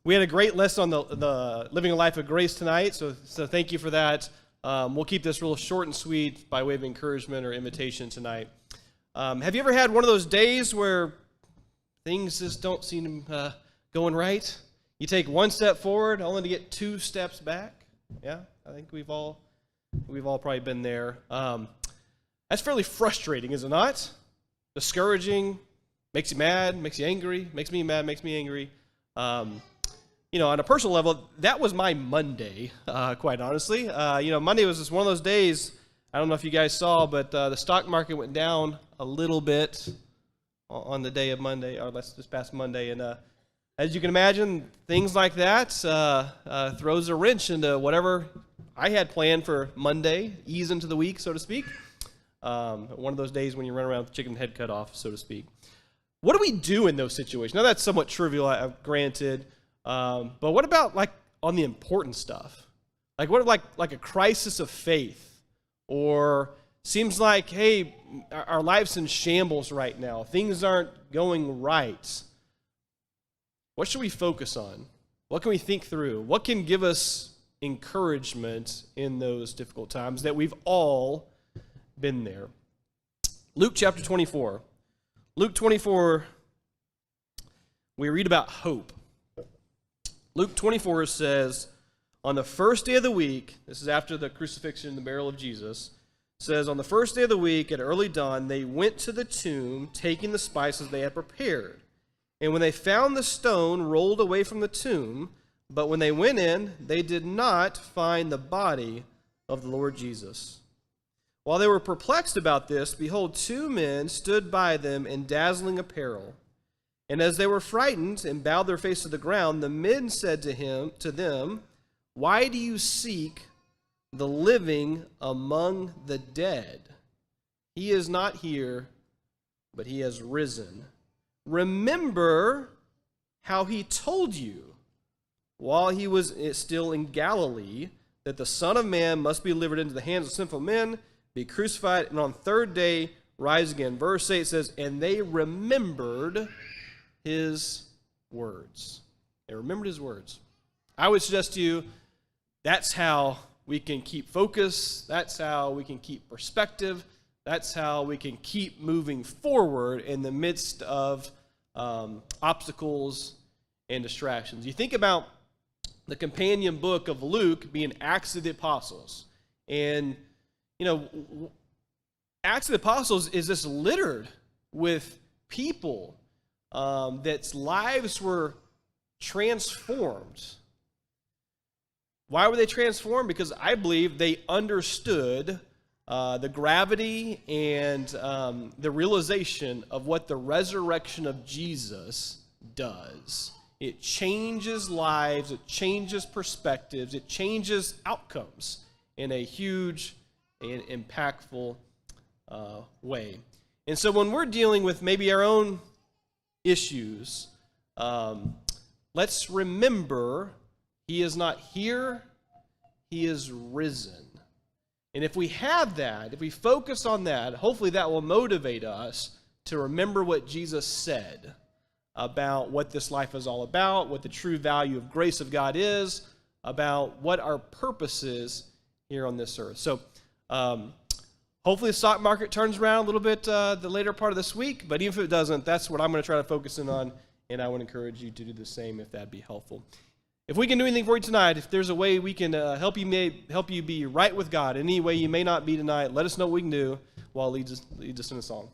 We had a great lesson on the living a life of grace tonight, so thank you for that. We'll keep this real short and sweet by way of encouragement or invitation tonight. Have you ever had one of those days where things just don't seem going right? You take one step forward only to get two steps back? Yeah, I think we've all probably been there. That's fairly frustrating, is it not? Discouraging, makes you mad, makes you angry, makes me mad, makes me angry. On a personal level, that was my Monday, quite honestly. Monday was just one of those days, I don't know if you guys saw, but the stock market went down a little bit on the day of Monday, or this past Monday. And as you can imagine, things like that throws a wrench into whatever I had planned for Monday, ease into the week, so to speak. One of those days when you run around with the chicken head cut off, so to speak. What do we do in those situations? Now, that's somewhat trivial, granted. But what about on the important stuff? What like a crisis of faith, or seems like, hey, our life's in shambles right now. Things aren't going right. What should we focus on? What can we think through? What can give us encouragement in those difficult times that we've all been there? Luke chapter 24. Luke 24, we read about hope. Luke 24 says, on the first day of the week, this is after the crucifixion and the burial of Jesus, says, on the first day of the week at early dawn, they went to the tomb, taking the spices they had prepared. And when they found the stone rolled away from the tomb, but when they went in, they did not find the body of the Lord Jesus. While they were perplexed about this, behold, two men stood by them in dazzling apparel. And as they were frightened and bowed their face to the ground, the men said to them, why do you seek the living among the dead? He is not here, but he has risen. Remember how he told you while he was still in Galilee that the Son of Man must be delivered into the hands of sinful men, be crucified, and on the third day rise again. Verse 8 says, and they remembered his words. They remembered his words. I would suggest to you, that's how we can keep focus. That's how we can keep perspective. That's how we can keep moving forward in the midst of obstacles and distractions. You think about the companion book of Luke being Acts of the Apostles. And, Acts of the Apostles is just littered with people that lives were transformed. Why were they transformed? Because I believe they understood the gravity and the realization of what the resurrection of Jesus does. It changes lives, it changes perspectives, it changes outcomes in a huge and impactful way. And so when we're dealing with maybe our own issues, let's remember he is not here, he is risen. And if we have that, if we focus on that, hopefully that will motivate us to remember what Jesus said about what this life is all about, what the true value of grace of God is, about what our purpose is here on this earth. So hopefully the stock market turns around a little bit the later part of this week, but even if it doesn't, that's what I'm going to try to focus in on, and I would encourage you to do the same if that'd be helpful. If we can do anything for you tonight, if there's a way we can help you be right with God, any way you may not be tonight, let us know what we can do while it leads us in a song.